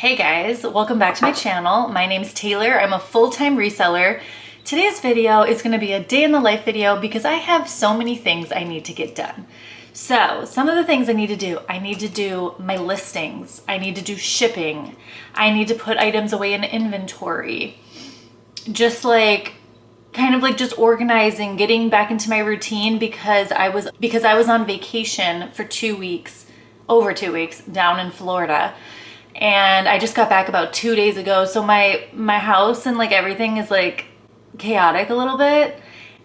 Hey guys, welcome back to my channel. My name's Taylor. I'm a full-time reseller. Today's video is going to be a day in the life video because I have so many things I need to get done. So some of the things I need to do my listings. I need to do shipping. I need to put items away in inventory. Just just organizing, getting back into my routine because I was on vacation for over 2 weeks down in Florida. And I just got back about 2 days ago. So my house and everything is chaotic a little bit.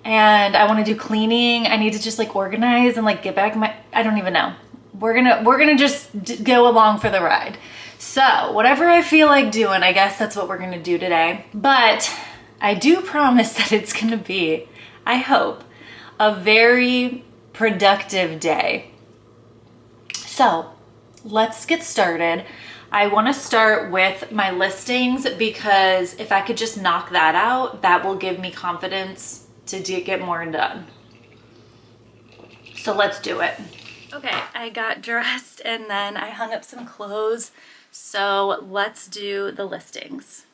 And I want to do cleaning. I need to just organize and get back I don't even know. We're gonna just go along for the ride. So whatever I feel like doing, I guess that's what we're gonna do today. But I do promise that it's gonna be, I hope, a very productive day. So let's get started. I want to start with my listings because if I could just knock that out, that will give me confidence to get more done. So let's do it. Okay, I got dressed and then I hung up some clothes. So let's do the listings.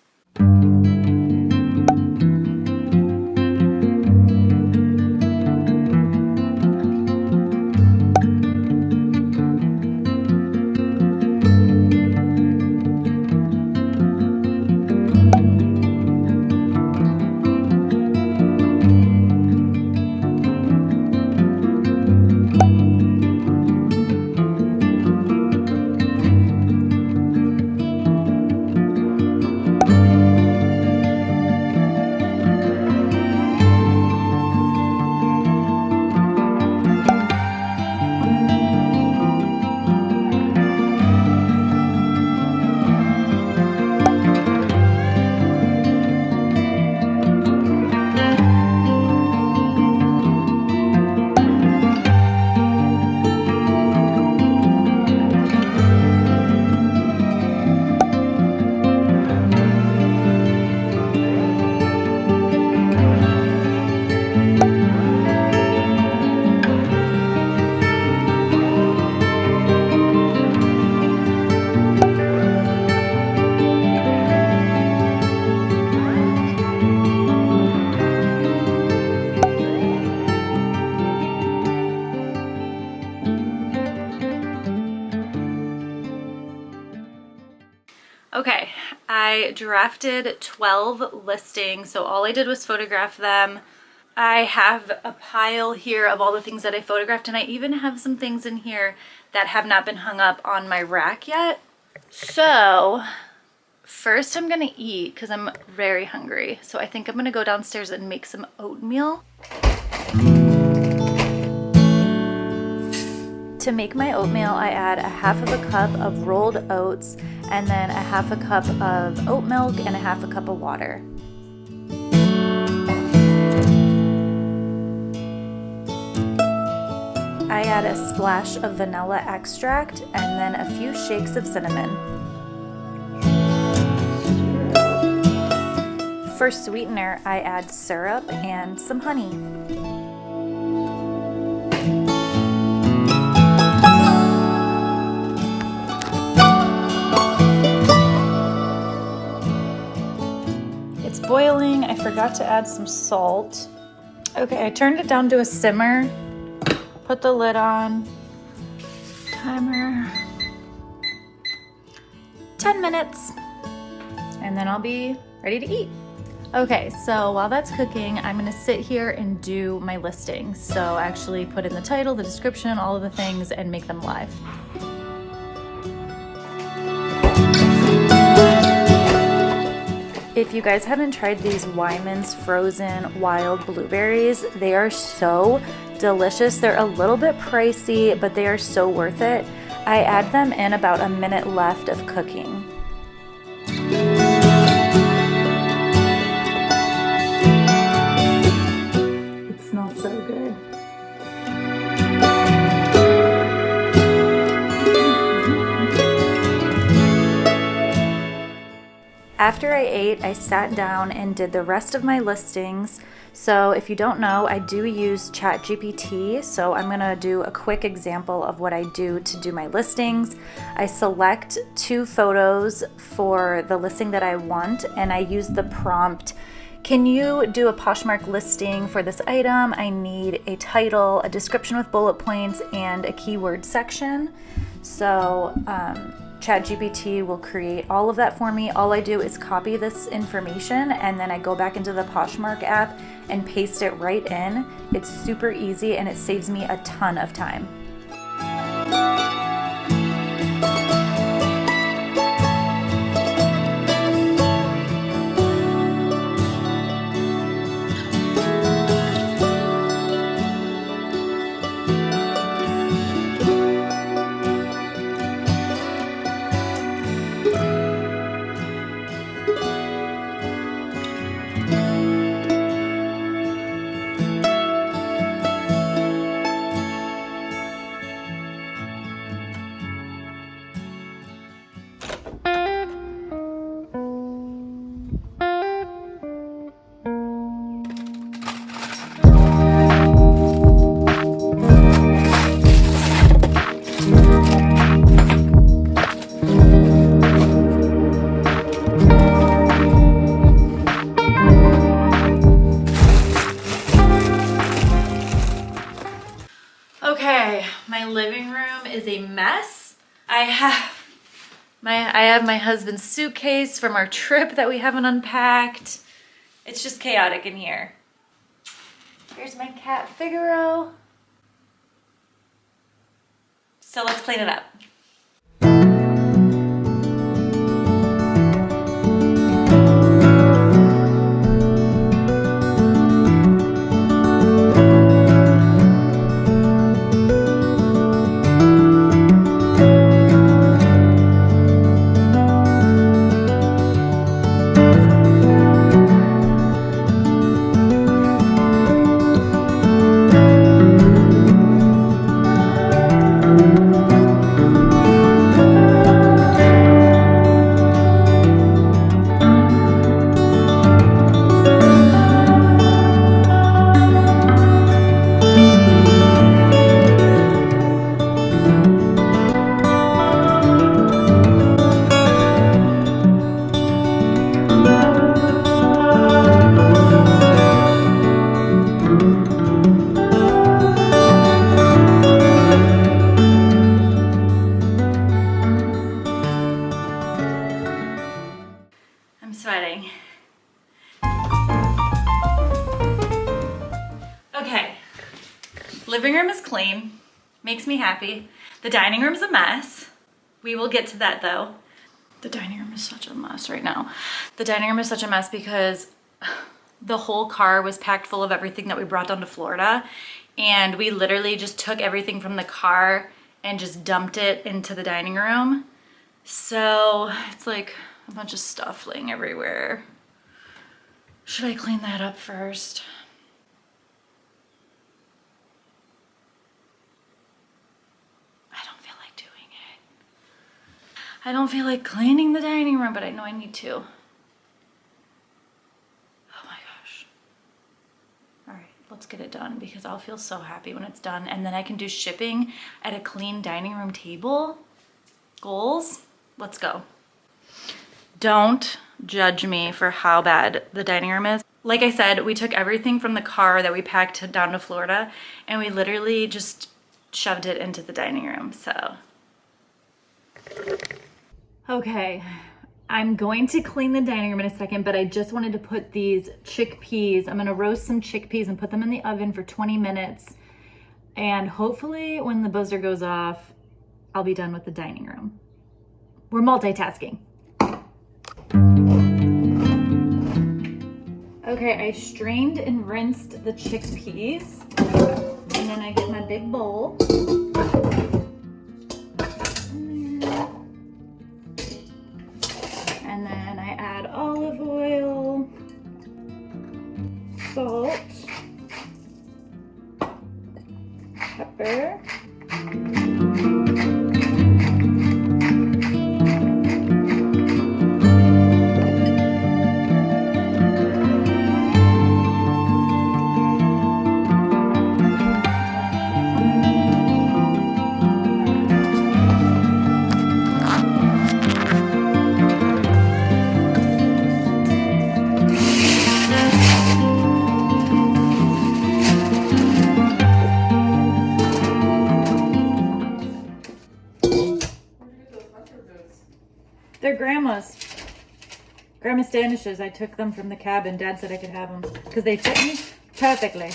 Okay, I drafted 12 listings, so all I did was photograph them. I have a pile here of all the things that I photographed, and I even have some things in here that have not been hung up on my rack yet. So first I'm gonna eat because I'm very hungry. So I think I'm gonna go downstairs and make some oatmeal. To make my oatmeal, I add a half of a cup of rolled oats and then a half a cup of oat milk and a half a cup of water. I add a splash of vanilla extract and then a few shakes of cinnamon. For sweetener, I add syrup and some honey. Boiling, I forgot to add some salt. Okay, I turned it down to a simmer, put the lid on, timer, 10 minutes, and then I'll be ready to eat. Okay, so while that's cooking, I'm gonna sit here and do my listings. So actually put in the title, the description, all of the things, and make them live. If you guys haven't tried these Wyman's frozen wild blueberries, they are so delicious. They're a little bit pricey, but they are so worth it. I add them in about a minute left of cooking. It smells so good. After I ate, I sat down and did the rest of my listings. So if you don't know, I do use ChatGPT, so I'm gonna do a quick example of what I do to do my listings. I select 2 photos for the listing that I want, and I use the prompt, can you do a Poshmark listing for this item? I need a title, a description with bullet points, and a keyword section. So ChatGPT will create all of that for me. All I do is copy this information and then I go back into the Poshmark app and paste it right in. It's super easy and it saves me a ton of time. Okay, my living room is a mess. I have my husband's suitcase from our trip that we haven't unpacked. It's just chaotic in here. Here's my cat Figaro. So let's clean it up. I'm sweating. Okay, living room is clean, makes me happy. The dining room is a mess. We will get to that though. The dining room is such a mess right now. The dining room is such a mess because the whole car was packed full of everything that we brought down to Florida, and we literally just took everything from the car and just dumped it into the dining room. So it's like a bunch of stuff laying everywhere. Should I clean that up first? I don't feel like doing it. I don't feel like cleaning the dining room, but I know I need to. Oh my gosh. All right, let's get it done because I'll feel so happy when it's done, and then I can do shipping at a clean dining room table. Goals, let's go. Don't judge me for how bad the dining room is. Like I said, we took everything from the car that we packed down to Florida and we literally just shoved it into the dining room, so. Okay, I'm going to clean the dining room in a second, but I just wanted to put these chickpeas, I'm gonna roast some chickpeas and put them in the oven for 20 minutes. And hopefully when the buzzer goes off, I'll be done with the dining room. We're multitasking. Okay, I strained and rinsed the chickpeas, and then I get my big bowl. And then I add olive oil, salt, pepper, they're grandma's. Grandma Standish's. I took them from the cabin. Dad said I could have them because they fit me perfectly.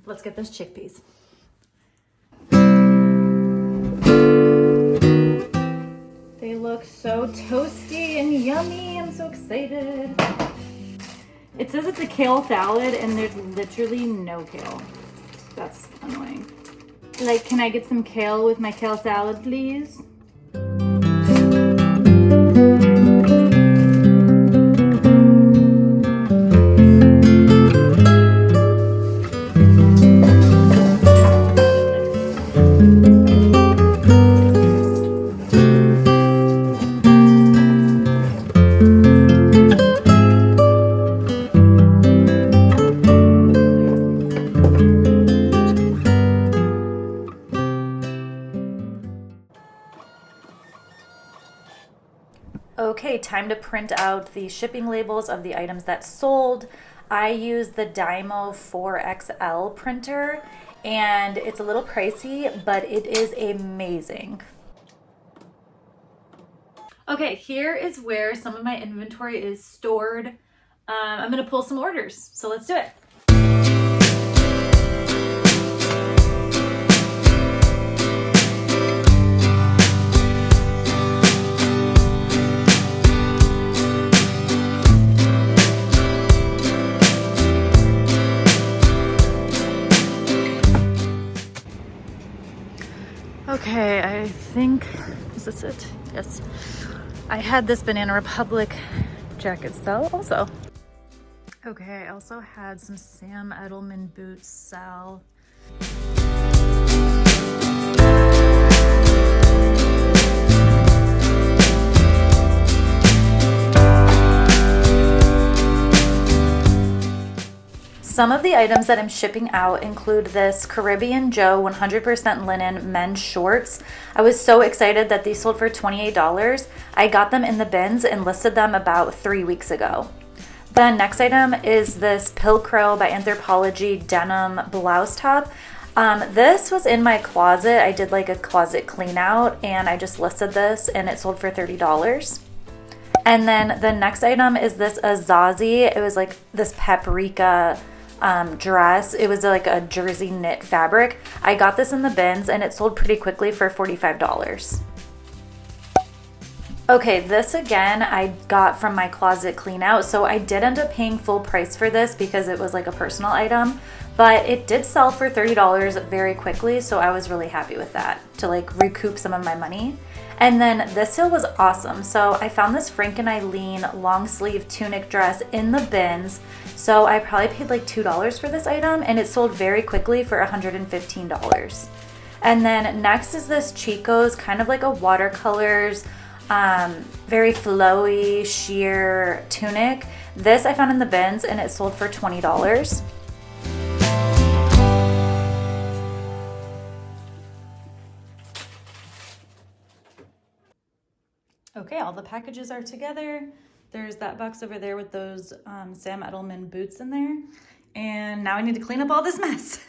Let's get those chickpeas. They look so toasty and yummy. I'm so excited. It says it's a kale salad and there's literally no kale. That's annoying. Like, can I get some kale with my kale salad, please? Okay, time to print out the shipping labels of the items that sold. I use the Dymo 4XL printer and it's a little pricey, but it is amazing. Okay, here is where some of my inventory is stored. I'm gonna pull some orders, so let's do it. Okay, I think, is this it? Yes. I had this Banana Republic jacket sell also. Okay, I also had some Sam Edelman boots sell. Some of the items that I'm shipping out include this Caribbean Joe 100% linen men's shorts. I was so excited that these sold for $28. I got them in the bins and listed them about 3 weeks ago. The next item is this Pilcrow by Anthropologie denim blouse top. This was in my closet. I did like a closet clean out and I just listed this and it sold for $30. And then the next item is this Azazi. It was like this paprika dress. It was like a jersey knit fabric. I got this in the bins and it sold pretty quickly for $45. Okay, this again I got from my closet clean out. So I did end up paying full price for this because it was like a personal item, but it did sell for $30 very quickly. So I was really happy with that to like recoup some of my money. And then this sale was awesome. So I found this Frank and Eileen long sleeve tunic dress in the bins. So I probably paid like $2 for this item and it sold very quickly for $115. And then next is this Chico's kind of like a watercolors, very flowy sheer tunic. This I found in the bins and it sold for $20. Okay, all the packages are together. There's that box over there with those Sam Edelman boots in there. And now I need to clean up all this mess.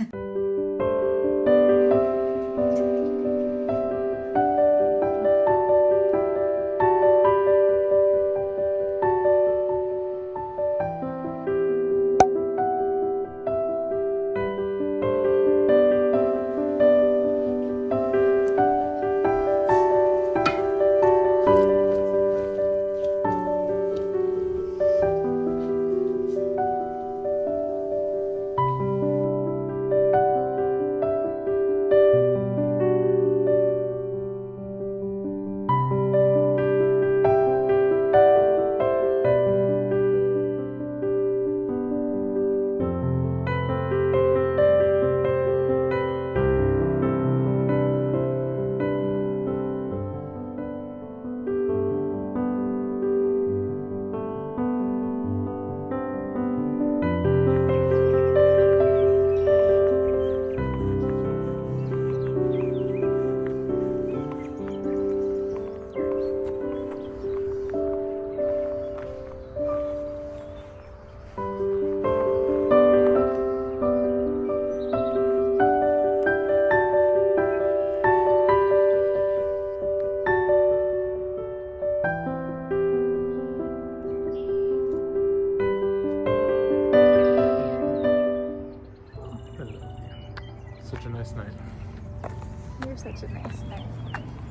this night. You're such a nice nerd.